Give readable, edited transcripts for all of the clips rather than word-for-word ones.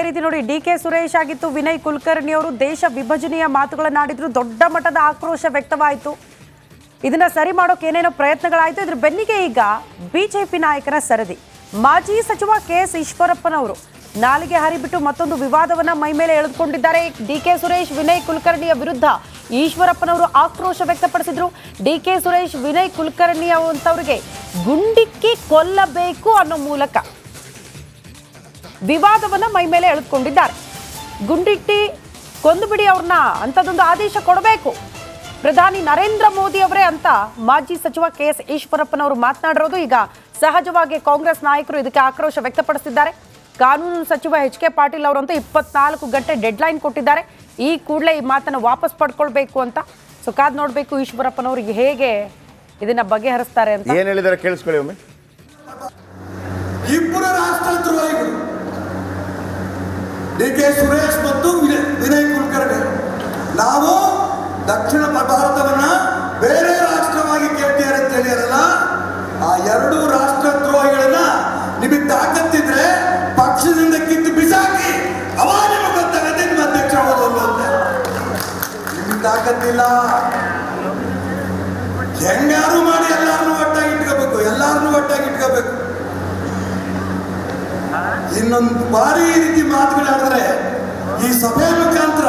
ರೀತಿ ನೋಡಿ ಡಿ.ಕೆ. ಸುರೇಶ್ ಆಗಿತ್ತು, ವಿನಯ್ ಕುಲಕರ್ಣಿ ಅವರು ದೇಶ ವಿಭಜನೆಯ ಮಾತುಗಳನ್ನಾಡಿದ್ರು, ದೊಡ್ಡ ಮಟ್ಟದ ಆಕ್ರೋಶ ವ್ಯಕ್ತವಾಯಿತು. ಇದನ್ನ ಸರಿ ಮಾಡೋಕೆ ಏನೇನೋ ಪ್ರಯತ್ನಗಳಾಯಿತು. ಇದ್ರ ಬೆನ್ನಿಗೆ ಈಗ ಬಿಜೆಪಿ ನಾಯಕರ ಸರದಿ. ಮಾಜಿ ಸಚಿವ ಕೆ.ಎಸ್. ಈಶ್ವರಪ್ಪನವರು ನಾಲಿಗೆ ಹರಿಬಿಟ್ಟು ಮತ್ತೊಂದು ವಿವಾದವನ್ನ ಮೈ ಮೇಲೆ ಎಳೆದುಕೊಂಡಿದ್ದಾರೆ. ಡಿ.ಕೆ. ಸುರೇಶ್ ವಿನಯ್ ಕುಲಕರ್ಣಿಯ ವಿರುದ್ಧ ಈಶ್ವರಪ್ಪನವರು ಆಕ್ರೋಶ ವ್ಯಕ್ತಪಡಿಸಿದ್ರು. ಡಿ.ಕೆ. ಸುರೇಶ್ ವಿನಯ್ ಕುಲಕರ್ಣಿ ಅಂತವರಿಗೆ ಗುಂಡಿಕ್ಕಿ ಕೊಲ್ಲಬೇಕು ಅನ್ನೋ ಮೂಲಕ ವಿವಾದವನ್ನ ಮೈ ಮೇಲೆ ಎಳೆದುಕೊಂಡಿದ್ದಾರೆ. ಗುಂಡಿಟ್ಟಿ ಕೊಂದು ಬಿಡಿ ಅವ್ರನ್ನ ಅಂತದೊಂದು ಆದೇಶ ಕೊಡಬೇಕು ಪ್ರಧಾನಿ ನರೇಂದ್ರ ಮೋದಿ ಅವರೇ ಅಂತ ಮಾಜಿ ಸಚಿವ ಕೆ.ಎಸ್. ಈಶ್ವರಪ್ಪನವರು ಮಾತನಾಡಿರೋದು. ಈಗ ಸಹಜವಾಗಿ ಕಾಂಗ್ರೆಸ್ ನಾಯಕರು ಇದಕ್ಕೆ ಆಕ್ರೋಶ ವ್ಯಕ್ತಪಡಿಸಿದ್ದಾರೆ. ಕಾನೂನು ಸಚಿವ ಎಚ್.ಕೆ. ಪಾಟೀಲ್ ಅವರಂತೂ 24 ಗಂಟೆ ಡೆಡ್ಲೈನ್ ಕೊಟ್ಟಿದ್ದಾರೆ. ಈ ಕೂಡಲೇ ಈ ಮಾತನ್ನು ವಾಪಸ್ ಪಡ್ಕೊಳ್ಬೇಕು ಅಂತ. ಸೊ ಕಾದ್ ನೋಡ್ಬೇಕು ಈಶ್ವರಪ್ಪನವರಿಗೆ ಹೇಗೆ ಇದನ್ನ ಬಗೆಹರಿಸ್ತಾರೆ ಅಂತ. ಏನ್ ಹೇಳಿದಾರೆ ಕೇಳಿಸ್ಕೊಳ್ಳಿ ಒಮ್ಮೆ. ಇಬ್ಬರು ರಾಷ್ಟ್ರದ್ರೋಹಿಗಳು ಡಿ.ಕೆ. ಸುರೇಶ್ ಮತ್ತು ವಿನಯ್ ಕುಲಕರ್ಣಿ. ನಾವು ದಕ್ಷಿಣ ಭಾರತವನ್ನ ಬೇರೆ ರಾಷ್ಟ್ರವಾಗಿ ಕೇಳ್ತೀರ ಅಂತ ಹೇಳಿರಲ್ಲ, ಆ ಎರಡೂ ರಾಷ್ಟ್ರದ್ರೋಹಿಗಳನ್ನ ನಿಮಗೆ ತಾಕತ್ತಿದ್ರೆ ಪಕ್ಷದಿಂದ ಕಿತ್ತು ಬಿಸಾಕಿ ಅವಾಗ ನಿಮಗೆ ಗೊತ್ತಾಗತ್ತೆ ನಿಮ್ಮ ಅಧ್ಯಕ್ಷ ಹೋಗೋದು ಅಂತ. ನಿಮಗೆ ತಾಕತ್ತಿಲ್ಲ. ಹೆಂಗಾರು ಮಾಡಿ ಎಲ್ಲಾರನ್ನೂ ಒಟ್ಟಾಗಿ ಇಟ್ಕೋಬೇಕು. ಇನ್ನೊಂದು ಬಾರಿ ಈ ರೀತಿ ಮಾತುಗಳಾಡಿದ್ರೆ ಈ ಸಭೆಯ ಮುಖಾಂತರ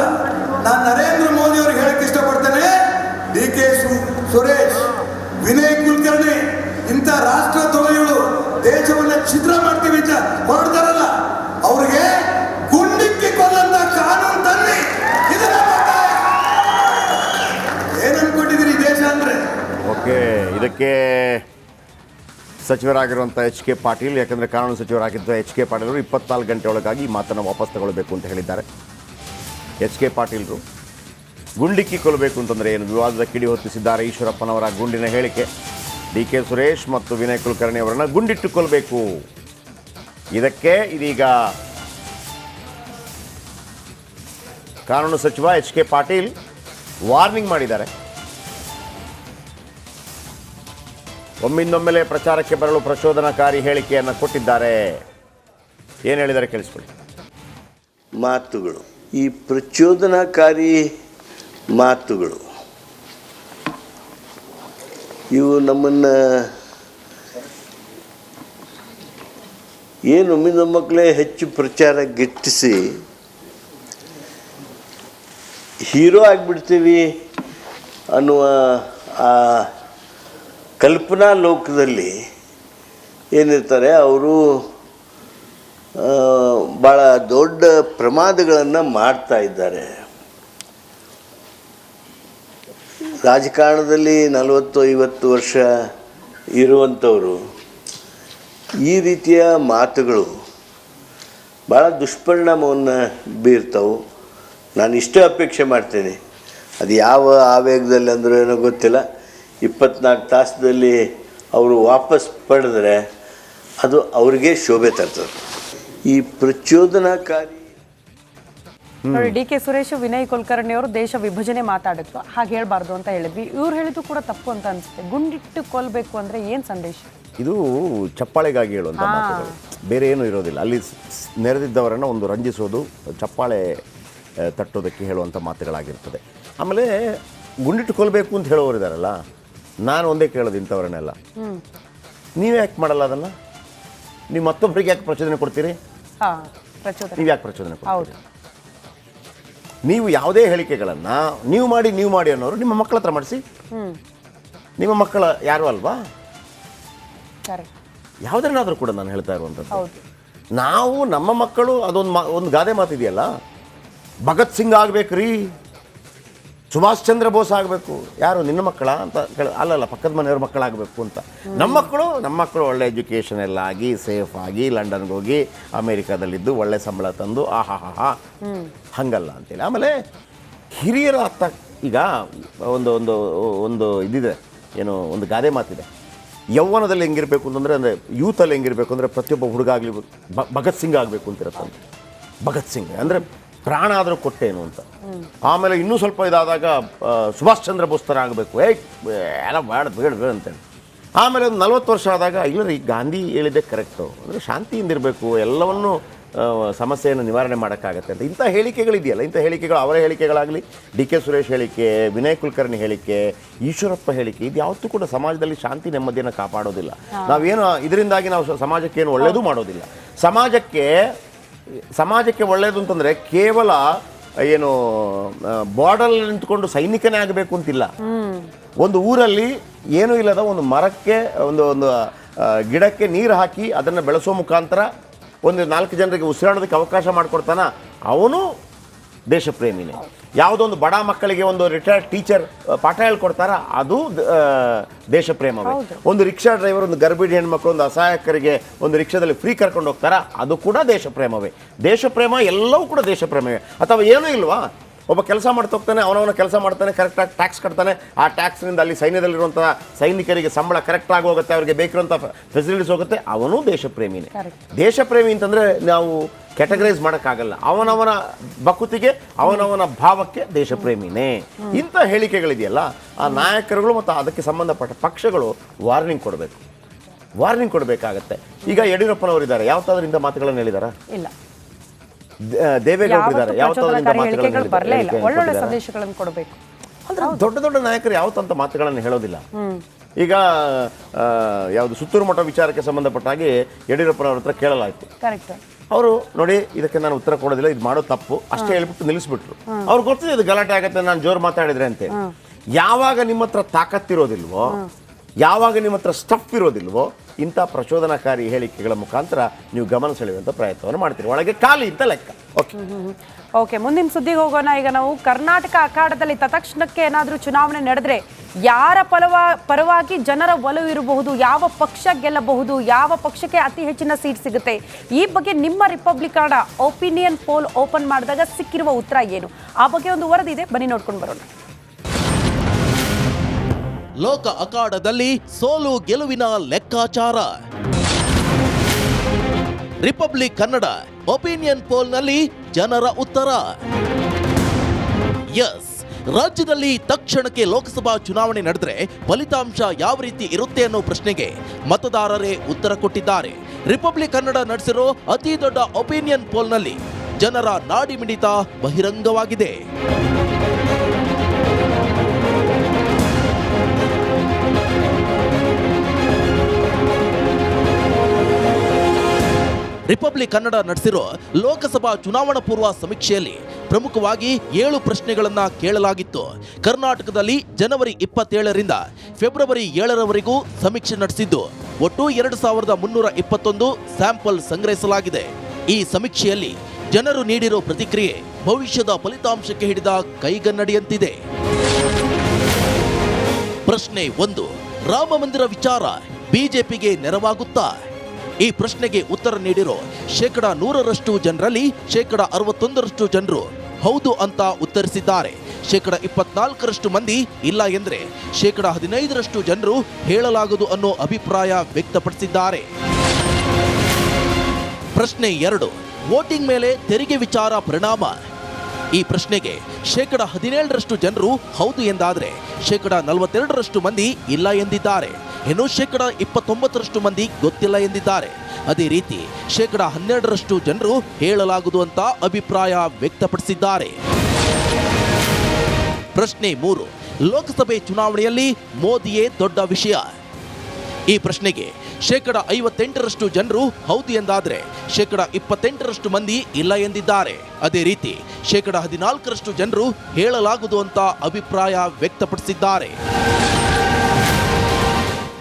ನಾನು ನರೇಂದ್ರ ಮೋದಿ ಅವ್ರಿಗೆ ಹೇಳಕ್ ಇಷ್ಟಪಡ್ತೇನೆ. ಡಿ.ಕೆ. ಸುರೇಶ್ ವಿನಯ್ ಕುಲಕರ್ಣಿ ಇಂಥ ರಾಷ್ಟ್ರದ್ರೋಹಿಗಳು ದೇಶವನ್ನ ಛಿದ್ರ ಮಾಡ್ತೀವಿ ಅಂತ ಹೊರಡ್ತಾರಲ್ಲ, ಅವ್ರಿಗೆ ಗುಂಡಿಕ್ಕಿ ಕೊಲ್ಲಂತ ಕಾನೂನು ತನ್ನಿ. ಏನ್ ಅನ್ಕೊಂಡಿದ್ದೀರಿ ದೇಶ ಅಂದ್ರೆ? ಓಕೆ, ಇದಕ್ಕೆ ಸಚಿವರಾಗಿರುವಂಥ ಎಚ್.ಕೆ. ಪಾಟೀಲ್, ಯಾಕಂದರೆ ಕಾನೂನು ಸಚಿವರಾಗಿದ್ದ ಎಚ್.ಕೆ. ಪಾಟೀಲ್ ಅವರು 24 ಗಂಟೆ ಒಳಗಾಗಿ ಈ ಮಾತನ್ನು ವಾಪಸ್ ತಗೊಳ್ಬೇಕು ಅಂತ ಹೇಳಿದ್ದಾರೆ. ಎಚ್.ಕೆ. ಪಾಟೀಲ್ರು ಗುಂಡಿಕ್ಕಿ ಕೊಲ್ಲಬೇಕು ಅಂತಂದರೆ ಏನು ವಿವಾದದ ಕಿಡಿ ಹೊತ್ತಿಸಿದ್ದಾರೆ. ಈಶ್ವರಪ್ಪನವರ ಗುಂಡಿನ ಹೇಳಿಕೆ ಡಿ.ಕೆ. ಸುರೇಶ್ ಮತ್ತು ವಿನಯ್ ಕುಲಕರ್ಣಿ ಅವರನ್ನು ಗುಂಡಿಟ್ಟು ಕೊಲ್ಲಬೇಕು. ಇದಕ್ಕೆ ಇದೀಗ ಕಾನೂನು ಸಚಿವ ಎಚ್.ಕೆ. ಪಾಟೀಲ್ ವಾರ್ನಿಂಗ್ ಮಾಡಿದ್ದಾರೆ. ಒಮ್ಮಿಂದೊಮ್ಮೆಲೆ ಪ್ರಚಾರಕ್ಕೆ ಬರಲು ಪ್ರಚೋದನಕಾರಿ ಹೇಳಿಕೆಯನ್ನು ಕೊಟ್ಟಿದ್ದಾರೆ. ಏನು ಹೇಳಿದ್ದಾರೆ ಕೇಳಿಸ್ಕೊಳ್ಳಿ. ಮಾತುಗಳು, ಈ ಪ್ರಚೋದನಕಾರಿ ಮಾತುಗಳು ಇವು ನಮ್ಮನ್ನು ಏನು ಒಮ್ಮಿಂದೊಮ್ಮಕ್ಕಲೇ ಹೆಚ್ಚು ಪ್ರಚಾರ ಗಿಟ್ಟಿಸಿ ಹೀರೋ ಆಗಿಬಿಡ್ತೀವಿ ಅನ್ನುವ ಆ ಕಲ್ಪನಾ ಲೋಕದಲ್ಲಿ ಏನಿರ್ತಾರೆ ಅವರು ಭಾಳ ದೊಡ್ಡ ಪ್ರಮಾದಗಳನ್ನು ಮಾಡ್ತಾ ಇದ್ದಾರೆ. ರಾಜಕಾರಣದಲ್ಲಿ 40-50 ವರ್ಷ ಇರುವಂಥವರು ಈ ರೀತಿಯ ಮಾತುಗಳು ಭಾಳ ದುಷ್ಪರಿಣಾಮವನ್ನು ಬೀರ್ತಾವೆ. ನಾನು ಇಷ್ಟೇ ಅಪೇಕ್ಷೆ ಮಾಡ್ತೇನೆ. ಅದು ಯಾವ ಆವೇಗದಲ್ಲಿ ಅಂದರೂ ಏನೋ ಗೊತ್ತಿಲ್ಲ, 24 ತಾಸದಲ್ಲಿ ಅವರು ವಾಪಸ್ ಪಡೆದ್ರೆ ಅದು ಅವ್ರಿಗೆ ಶೋಭೆ ತರ್ತದೆ. ಈ ಪ್ರಚೋದನಕಾರಿ ನೋಡಿ, ಡಿ.ಕೆ. ಸುರೇಶ್ ವಿನಯ್ ಕುಲಕರ್ಣಿ ಅವರು ದೇಶ ವಿಭಜನೆ ಮಾತಾಡಿದ್ರು, ಹಾಗೆ ಹೇಳ್ಬಾರ್ದು ಅಂತ ಹೇಳಿದ್ವಿ. ಇವ್ರು ಹೇಳಿದ್ದು ಕೂಡ ತಪ್ಪು ಅಂತ ಅನ್ಸುತ್ತೆ. ಗುಂಡಿಟ್ಟು ಕೊಲ್ಲಬೇಕು ಅಂದ್ರೆ ಏನ್ ಸಂದೇಶ? ಇದು ಚಪ್ಪಾಳೆಗಾಗಿ ಹೇಳುವಂಥ ಮಾತುಗಳು, ಬೇರೆ ಏನೂ ಇರೋದಿಲ್ಲ. ಅಲ್ಲಿ ನೆರೆದಿದ್ದವರನ್ನು ಒಂದು ರಂಜಿಸೋದು, ಚಪ್ಪಾಳೆ ತಟ್ಟೋದಕ್ಕೆ ಹೇಳುವಂಥ ಮಾತುಗಳಾಗಿರ್ತದೆ. ಆಮೇಲೆ ಗುಂಡಿಟ್ಟು ಕೊಲ್ಲಬೇಕು ಅಂತ ಹೇಳೋರಿದ್ದಾರಲ್ಲ, ನಾನು ಒಂದೇ ಕೇಳೋದು ಇಂಥವ್ರನ್ನೆಲ್ಲ, ನೀವು ಯಾಕೆ ಮಾಡಲ್ಲ ಅದನ್ನು? ನೀವು ಮತ್ತೊಬ್ಬರಿಗೆ ಯಾಕೆ ಪ್ರಚೋದನೆ ಕೊಡ್ತೀರಿ? ನೀವು ಯಾಕೆ ಪ್ರಚೋದನೆ ಕೊಡ್ತೀರಿ? ನೀವು ಯಾವುದೇ ಹೇಳಿಕೆಗಳನ್ನು ನೀವು ಮಾಡಿ ಅನ್ನೋರು ನಿಮ್ಮ ಮಕ್ಕಳ ಹತ್ರ ಮಾಡಿಸಿ. ನಿಮ್ಮ ಮಕ್ಕಳ ಯಾರು ಅಲ್ವಾ? ಯಾವುದನ್ನಾದರೂ ಕೂಡ ನಾನು ಹೇಳ್ತಾ ಇರುವಂಥದ್ದು, ನಾವು ನಮ್ಮ ಮಕ್ಕಳು ಒಂದು ಗಾದೆ ಮಾತಿದೆಯಲ್ಲ, ಭಗತ್ ಸಿಂಗ್ ಆಗ್ಬೇಕ್ರಿ, ಸುಭಾಷ್ ಚಂದ್ರ ಬೋಸ್ ಆಗಬೇಕು. ಯಾರು ನಿನ್ನ ಮಕ್ಕಳ ಅಂತ ಅಲ್ಲಲ್ಲ, ಪಕ್ಕದ ಮನೆಯವ್ರ ಮಕ್ಕಳಾಗಬೇಕು ಅಂತ. ನಮ್ಮ ಮಕ್ಕಳು ಒಳ್ಳೆ ಎಜುಕೇಷನ್ ಎಲ್ಲ ಆಗಿ ಸೇಫ್ ಆಗಿ ಲಂಡನ್ಗೆ ಹೋಗಿ ಅಮೇರಿಕಾದಲ್ಲಿದ್ದು ಒಳ್ಳೆ ಸಂಬಳ ತಂದು ಹಂಗಲ್ಲ ಅಂತೇಳಿ. ಆಮೇಲೆ ಹಿರಿಯರ ಈಗ ಒಂದು ಇದಿದೆ, ಏನು ಒಂದು ಗಾದೆ ಮಾತಿದೆ, ಯೌವನದಲ್ಲಿ ಹೆಂಗಿರಬೇಕು ಅಂದರೆ ಯೂತಲ್ಲಿ ಹೆಂಗಿರಬೇಕು ಅಂದರೆ ಪ್ರತಿಯೊಬ್ಬ ಹುಡುಗ ಆಗಲಿ ಭಗತ್ ಸಿಂಗ್ ಆಗಬೇಕು ಅಂತಿರುತ್ತಂತೆ. ಭಗತ್ ಸಿಂಗ್ ಅಂದರೆ ಪ್ರಾಣ ಆದರೂ ಕೊಟ್ಟೇನು ಅಂತ. ಆಮೇಲೆ ಇನ್ನೂ ಸ್ವಲ್ಪ ಇದಾದಾಗ ಸುಭಾಷ್ ಚಂದ್ರ ಬೋಸ್ ಥರ ಆಗಬೇಕು, ಎಲ್ಲ ಬೇಡ ಅಂತೇಳಿ. ಆಮೇಲೆ ಒಂದು 40 ವರ್ಷ ಆದಾಗ ಇಲ್ಲ ರೀ, ಗಾಂಧಿ ಹೇಳಿದ್ದೆ ಕರೆಕ್ಟು, ಅಂದರೆ ಶಾಂತಿಯಿಂದಿರಬೇಕು, ಎಲ್ಲವನ್ನು ಸಮಸ್ಯೆಯನ್ನು ನಿವಾರಣೆ ಮಾಡೋಕ್ಕಾಗತ್ತೆ ಅಂತ ಇಂಥ ಹೇಳಿಕೆಗಳಿದೆಯಲ್ಲ, ಇಂಥ ಹೇಳಿಕೆಗಳು ಅವರ ಹೇಳಿಕೆಗಳಾಗಲಿ, ಡಿ ಕೆ ಸುರೇಶ್ ಹೇಳಿಕೆ, ವಿನಯ್ ಕುಲಕರ್ಣಿ ಹೇಳಿಕೆ, ಈಶ್ವರಪ್ಪ ಹೇಳಿಕೆ, ಇದು ಯಾವತ್ತೂ ಕೂಡ ಸಮಾಜದಲ್ಲಿ ಶಾಂತಿ ನೆಮ್ಮದಿಯನ್ನು ಕಾಪಾಡೋದಿಲ್ಲ. ನಾವೇನು ಇದರಿಂದಾಗಿ ನಾವು ಸಮಾಜಕ್ಕೆ ಏನು ಒಳ್ಳೆಯದು ಮಾಡೋದಿಲ್ಲ. ಸಮಾಜಕ್ಕೆ ಒಳ್ಳೆಯದು ಅಂತಂದರೆ ಕೇವಲ ಏನು ಬಾರ್ಡರ್ ನಿಂತ್ಕೊಂಡು ಸೈನಿಕನೇ ಆಗಬೇಕು ಅಂತಿಲ್ಲ. ಒಂದು ಊರಲ್ಲಿ ಏನೂ ಇಲ್ಲದ ಒಂದು ಮರಕ್ಕೆ ಒಂದು ಗಿಡಕ್ಕೆ ನೀರು ಹಾಕಿ ಅದನ್ನು ಬೆಳೆಸೋ ಮುಖಾಂತರ ಒಂದು 4 ಜನರಿಗೆ ಉಸಿರಾಡೋದಕ್ಕೆ ಅವಕಾಶ ಮಾಡಿಕೊಡ್ತಾನ, ಅವನು ದೇಶಪ್ರೇಮಿನೇ. ಯಾವುದೋ ಒಂದು ಬಡ ಮಕ್ಕಳಿಗೆ ಒಂದು ರಿಟೈರ್ಡ್ ಟೀಚರ್ ಪಾಠ ಹೇಳ್ಕೊಡ್ತಾರ, ಅದು ದೇಶಪ್ರೇಮವೇ. ಒಂದು ರಿಕ್ಷಾ ಡ್ರೈವರ್ ಒಂದು ಗರ್ಭಿಣಿ ಹೆಣ್ಮಕ್ಳು, ಒಂದು ಅಸಹಾಯಕರಿಗೆ ಒಂದು ರಿಕ್ಷಾದಲ್ಲಿ ಫ್ರೀ ಕರ್ಕೊಂಡು ಹೋಗ್ತಾರ, ಅದು ಕೂಡ ದೇಶಪ್ರೇಮವೇ. ದೇಶಪ್ರೇಮ ಎಲ್ಲವೂ ಕೂಡ ದೇಶಪ್ರೇಮವೇ. ಅಥವಾ ಏನೂ ಇಲ್ವಾ, ಒಬ್ಬ ಕೆಲಸ ಮಾಡ್ತಾ ಹೋಗ್ತಾನೆ, ಅವನವನ ಕೆಲಸ ಮಾಡ್ತಾನೆ, ಕರೆಕ್ಟಾಗಿ ಟ್ಯಾಕ್ಸ್ ಕಟ್ತಾನೆ, ಆ ಟ್ಯಾಕ್ಸ್ನಿಂದ ಅಲ್ಲಿ ಸೈನ್ಯದಲ್ಲಿರುವಂಥ ಸೈನಿಕರಿಗೆ ಸಂಬಳ ಕರೆಕ್ಟಾಗಿ ಹೋಗುತ್ತೆ, ಅವರಿಗೆ ಬೇಕಿರುವಂಥ ಫೆಸಿಲಿಟೀಸ್ ಹೋಗುತ್ತೆ, ಅವನು ದೇಶಪ್ರೇಮಿನೇ. ದೇಶಪ್ರೇಮಿ ಅಂತಂದರೆ ನಾವು ಕ್ಯಾಟಗರೈಸ್ ಮಾಡೋಕ್ಕಾಗಲ್ಲ. ಅವನವನ ಬಕುತಿಗೆ, ಅವನವನ ಭಾವಕ್ಕೆ ದೇಶಪ್ರೇಮಿನೇ. ಇಂಥ ಹೇಳಿಕೆಗಳಿದೆಯಲ್ಲ, ಆ ನಾಯಕರುಗಳು ಮತ್ತು ಅದಕ್ಕೆ ಸಂಬಂಧಪಟ್ಟ ಪಕ್ಷಗಳು ವಾರ್ನಿಂಗ್ ಕೊಡಬೇಕಾಗತ್ತೆ. ಈಗ ಯಡಿಯೂರಪ್ಪನವರಿದ್ದಾರೆ, ಯಾವತ್ತಾದ್ರೂ ಇಂಥ ಮಾತುಗಳನ್ನು ಹೇಳಿದಾರ? ಇಲ್ಲ. ದೇವೇಗೌಡರಿದ್ದಾರೆ, ದೊಡ್ಡ ನಾಯಕರು ಯಾವತ್ತಂತ ಮಾತುಗಳನ್ನು ಹೇಳೋದಿಲ್ಲ. ಈಗ ಯಾವುದು ಸುತ್ತೂರು ಮಠ ವಿಚಾರಕ್ಕೆ ಸಂಬಂಧಪಟ್ಟ ಹಾಗೆ ಯಡಿಯೂರಪ್ಪನವ್ರ ಹತ್ರ ಕೇಳಲಾಯಿತು. ಅವರು ನೋಡಿ ಇದಕ್ಕೆ ನಾನು ಉತ್ತರ ಕೊಡೋದಿಲ್ಲ, ಇದು ಮಾಡೋ ತಪ್ಪು ಅಷ್ಟೇ ಹೇಳ್ಬಿಟ್ಟು ನಿಲ್ಲಿಸ್ಬಿಟ್ರು. ಅವ್ರಿಗೆ ಗೊತ್ತಿದೆ ಇದು ಗಲಾಟೆ ಆಗತ್ತೆ, ನಾನು ಜೋರು ಮಾತಾಡಿದ್ರೆ ಅಂತ. ಯಾವಾಗ ನಿಮ್ಮ ಹತ್ರ ತಾಕತ್ತಿರೋದಿಲ್ವೋ, ಯಾವಾಗ ನಿಮ್ಮ ಹತ್ರ ಸ್ಟಫ್ ಇರೋದಿಲ್ವೋ, ಇಂಥ ಪ್ರಚೋದನಕಾರಿ ಹೇಳಿಕೆಗಳ ಮುಖಾಂತರ ನೀವು ಗಮನ ಸೆಳೆಯುವಂಥ ಪ್ರಯತ್ನವನ್ನು ಮಾಡ್ತೀರಿ. ಒಳಗೆ ಖಾಲಿ ಅಂತ ಲೆಕ್ಕ. ಓಕೆ, ಮುಂದಿನ ಸುದ್ದಿಗೆ ಹೋಗೋಣ. ಈಗ ನಾವು ಕರ್ನಾಟಕ ಅಖಾಡದಲ್ಲಿ ತತ್ಕ್ಷಣಕ್ಕೆ ಏನಾದರೂ ಚುನಾವಣೆ ನಡೆದ್ರೆ ಯಾರ ಪರವಾಗಿ ಜನರ ಒಲವು ಇರಬಹುದು, ಯಾವ ಪಕ್ಷ ಗೆಲ್ಲಬಹುದು, ಯಾವ ಪಕ್ಷಕ್ಕೆ ಅತಿ ಹೆಚ್ಚಿನ ಸೀಟ್ ಸಿಗುತ್ತೆ, ಈ ಬಗ್ಗೆ ನಿಮ್ಮ ರಿಪಬ್ಲಿಕನ್ ಒಪಿನಿಯನ್ ಪೋಲ್ ಓಪನ್ ಮಾಡಿದಾಗ ಸಿಕ್ಕಿರುವ ಉತ್ತರ ಏನು? ಆ ಬಗ್ಗೆ ಒಂದು ವರದಿ ಇದೆ, ಬನ್ನಿ ನೋಡ್ಕೊಂಡು ಬರೋಣ. ಲೋಕ ಅಖಾಡದಲ್ಲಿ ಸೋಲು ಗೆಲುವಿನ ಲೆಕ್ಕಾಚಾರ. ರಿಪಬ್ಲಿಕ್ ಕನ್ನಡ ಒಪಿನಿಯನ್ ಪೋಲ್ನಲ್ಲಿ ಜನರ ಉತ್ತರ. ಎಸ್, ರಾಜ್ಯದಲ್ಲಿ ತಕ್ಷಣಕ್ಕೆ ಲೋಕಸಭಾ ಚುನಾವಣೆ ನಡೆದರೆ ಫಲಿತಾಂಶ ಯಾವ ರೀತಿ ಇರುತ್ತೆ ಅನ್ನೋ ಪ್ರಶ್ನೆಗೆ ಮತದಾರರೇ ಉತ್ತರ ಕೊಟ್ಟಿದ್ದಾರೆ. ರಿಪಬ್ಲಿಕ್ ಕನ್ನಡ ನಡೆಸಿರೋ ಅತಿ ದೊಡ್ಡ ಒಪಿನಿಯನ್ ಪೋಲ್ನಲ್ಲಿ ಜನರ ನಾಡಿ ಮಿಡಿತ ಬಹಿರಂಗವಾಗಿದೆ. ರಿಪಬ್ಲಿಕ್ ಕನ್ನಡ ನಡೆಸಿರೋ ಲೋಕಸಭಾ ಚುನಾವಣಾ ಪೂರ್ವ ಸಮೀಕ್ಷೆಯಲ್ಲಿ ಪ್ರಮುಖವಾಗಿ 7 ಪ್ರಶ್ನೆಗಳನ್ನ ಕೇಳಲಾಗಿತ್ತು. ಕರ್ನಾಟಕದಲ್ಲಿ ಜನವರಿ 27ರಿಂದ ಫೆಬ್ರವರಿ 7ರವರೆಗೂ ಸಮೀಕ್ಷೆ ನಡೆಸಿದ್ದು ಒಟ್ಟು 2321 ಸ್ಯಾಂಪಲ್ ಸಂಗ್ರಹಿಸಲಾಗಿದೆ. ಈ ಸಮೀಕ್ಷೆಯಲ್ಲಿ ಜನರು ನೀಡಿರೋ ಪ್ರತಿಕ್ರಿಯೆ ಭವಿಷ್ಯದ ಫಲಿತಾಂಶಕ್ಕೆ ಹಿಡಿದ ಕೈಗನ್ನಡಿಯಂತಿದೆ. ಪ್ರಶ್ನೆ 1, ರಾಮ ಮಂದಿರ ವಿಚಾರ ಬಿಜೆಪಿಗೆ ನೆರವಾಗುತ್ತಾ? ಈ ಪ್ರಶ್ನೆಗೆ ಉತ್ತರ ನೀಡಿರೋ 100% ಜನರಲ್ಲಿ 61% ಜನರು ಹೌದು ಅಂತ ಉತ್ತರಿಸಿದ್ದಾರೆ. 24% ಮಂದಿ ಇಲ್ಲ ಎಂದ್ರೆ 15% ಜನರು ಹೇಳಲಾಗದು ಅನ್ನೋ ಅಭಿಪ್ರಾಯ ವ್ಯಕ್ತಪಡಿಸಿದ್ದಾರೆ. ಪ್ರಶ್ನೆ 2, ವೋಟಿಂಗ್ ಮೇಲೆ ತೆರಿಗೆ ವಿಚಾರ ಪರಿಣಾಮ. ಈ ಪ್ರಶ್ನೆಗೆ 17% ಜನರು ಹೌದು ಎಂದಾದ್ರೆ 42% ಮಂದಿ ಇಲ್ಲ ಎಂದಿದ್ದಾರೆ. ಇನ್ನು 29% ಮಂದಿ ಗೊತ್ತಿಲ್ಲ ಎಂದಿದ್ದಾರೆ. ಅದೇ ರೀತಿ 12% ಜನರು ಹೇಳಲಾಗುವುದು ಅಂತ ಅಭಿಪ್ರಾಯ ವ್ಯಕ್ತಪಡಿಸಿದ್ದಾರೆ. ಪ್ರಶ್ನೆ 3, ಲೋಕಸಭೆ ಚುನಾವಣೆಯಲ್ಲಿ ಮೋದಿಯೇ ದೊಡ್ಡ ವಿಷಯ. ಈ ಪ್ರಶ್ನೆಗೆ 58% ಜನರು ಹೌದು ಎಂದಾದ್ರೆ 28% ಮಂದಿ ಇಲ್ಲ ಎಂದಿದ್ದಾರೆ. ಅದೇ ರೀತಿ 14% ಜನರು ಹೇಳಲಾಗುವುದು ಅಂತ ಅಭಿಪ್ರಾಯ ವ್ಯಕ್ತಪಡಿಸಿದ್ದಾರೆ.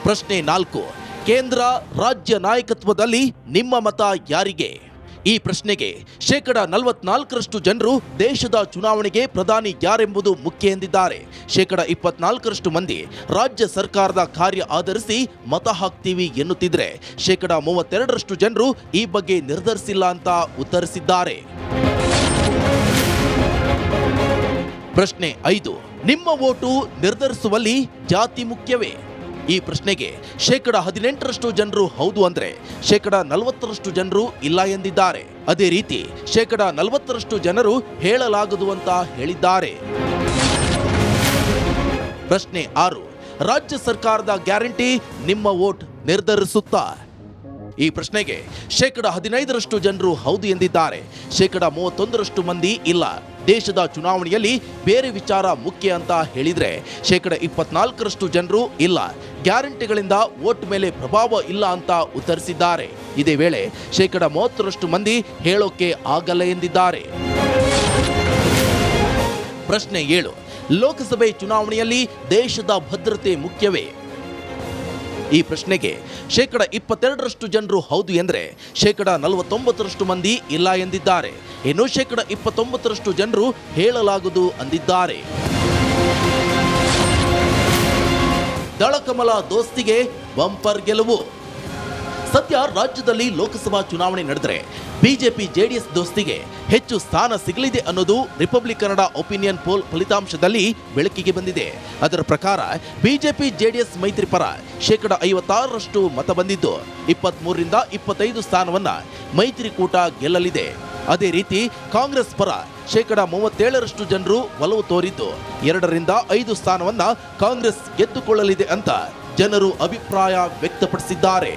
ಪ್ರಶ್ನೆ 4, ಕೇಂದ್ರ ರಾಜ್ಯ ನಾಯಕತ್ವದಲ್ಲಿ ನಿಮ್ಮ ಮತ ಯಾರಿಗೆ? ಈ ಪ್ರಶ್ನೆಗೆ 44% ಜನರು ದೇಶದ ಚುನಾವಣೆಗೆ ಪ್ರಧಾನಿ ಯಾರೆಂಬುದು ಮುಖ್ಯ ಎಂದಿದ್ದಾರೆ. 24% ಮಂದಿ ರಾಜ್ಯ ಸರ್ಕಾರದ ಕಾರ್ಯ ಆಧರಿಸಿ ಮತ ಹಾಕ್ತೀವಿ ಎನ್ನುತ್ತಿದ್ರೆ 32% ಜನರು ಈ ಬಗ್ಗೆ ನಿರ್ಧರಿಸಿಲ್ಲ ಅಂತ ಉತ್ತರಿಸಿದ್ದಾರೆ. ಪ್ರಶ್ನೆ 5, ನಿಮ್ಮ ವೋಟು ನಿರ್ಧರಿಸುವಲ್ಲಿ ಜಾತಿ ಮುಖ್ಯವೇ? ಈ ಪ್ರಶ್ನೆಗೆ 18% ಜನರು ಹೌದು ಅಂದ್ರೆ 40% ಜನರು ಇಲ್ಲ ಎಂದಿದ್ದಾರೆ. ಅದೇ ರೀತಿ 40% ಜನರು ಹೇಳಲಾಗದು ಅಂತ ಹೇಳಿದ್ದಾರೆ. ಪ್ರಶ್ನೆ 6, ರಾಜ್ಯ ಸರ್ಕಾರದ ಗ್ಯಾರಂಟಿ ನಿಮ್ಮ ವೋಟ್ ನಿರ್ಧರಿಸುತ್ತಾ? ಈ ಪ್ರಶ್ನೆಗೆ 15% ಜನರು ಹೌದು ಎಂದಿದ್ದಾರೆ, 31% ಮಂದಿ ಇಲ್ಲ. ದೇಶದ ಚುನಾವಣೆಯಲ್ಲಿ ಬೇರೆ ವಿಚಾರ ಮುಖ್ಯ ಅಂತ ಹೇಳಿದ್ರೆ 24% ಜನರು ಇಲ್ಲ, ಗ್ಯಾರಂಟಿಗಳಿಂದ ವೋಟ್ ಮೇಲೆ ಪ್ರಭಾವ ಇಲ್ಲ ಅಂತ ಉತ್ತರಿಸಿದ್ದಾರೆ. ಇದೇ ವೇಳೆ 30% ಮಂದಿ ಹೇಳೋಕೆ ಆಗಲ್ಲ ಎಂದಿದ್ದಾರೆ. ಪ್ರಶ್ನೆ 7, ಲೋಕಸಭೆ ಚುನಾವಣೆಯಲ್ಲಿ ದೇಶದ ಭದ್ರತೆ ಮುಖ್ಯವೇ? ಈ ಪ್ರಶ್ನೆಗೆ 22% ಜನರು ಹೌದು ಎಂದರೆ 49% ಮಂದಿ ಇಲ್ಲ ಎಂದಿದ್ದಾರೆ. ಇನ್ನು 29% ಜನರು ಹೇಳಲಾಗದು ಅಂದಿದ್ದಾರೆ. ದಳಕಮಲ ದೋಸ್ತಿಗೆ ಬಂಪರ್ ಗೆಲುವು. ಸದ್ಯ ರಾಜ್ಯದಲ್ಲಿ ಲೋಕಸಭಾ ಚುನಾವಣೆ ನಡೆದರೆ ಬಿಜೆಪಿ ಜೆಡಿಎಸ್ ದೋಸ್ತಿಗೆ ಹೆಚ್ಚು ಸ್ಥಾನ ಸಿಗಲಿದೆ ಅನ್ನೋದು ರಿಪಬ್ಲಿಕ್ ಕನ್ನಡ ಒಪಿನಿಯನ್ ಪೋಲ್ ಫಲಿತಾಂಶದಲ್ಲಿ ಬೆಳಕಿಗೆ ಬಂದಿದೆ. ಅದರ ಪ್ರಕಾರ ಬಿಜೆಪಿ ಜೆಡಿಎಸ್ ಮೈತ್ರಿ ಪರ 56% ಮತ ಬಂದಿದ್ದು 23ರಿಂದ 25 ಸ್ಥಾನವನ್ನ ಮೈತ್ರಿಕೂಟ ಗೆಲ್ಲಲಿದೆ. ಅದೇ ರೀತಿ ಕಾಂಗ್ರೆಸ್ ಪರ 37% ಜನರು ಒಲವು ತೋರಿದ್ದು 2ರಿಂದ 5 ಸ್ಥಾನವನ್ನ ಕಾಂಗ್ರೆಸ್ ಗೆದ್ದುಕೊಳ್ಳಲಿದೆ ಅಂತ ಜನರು ಅಭಿಪ್ರಾಯ ವ್ಯಕ್ತಪಡಿಸಿದ್ದಾರೆ.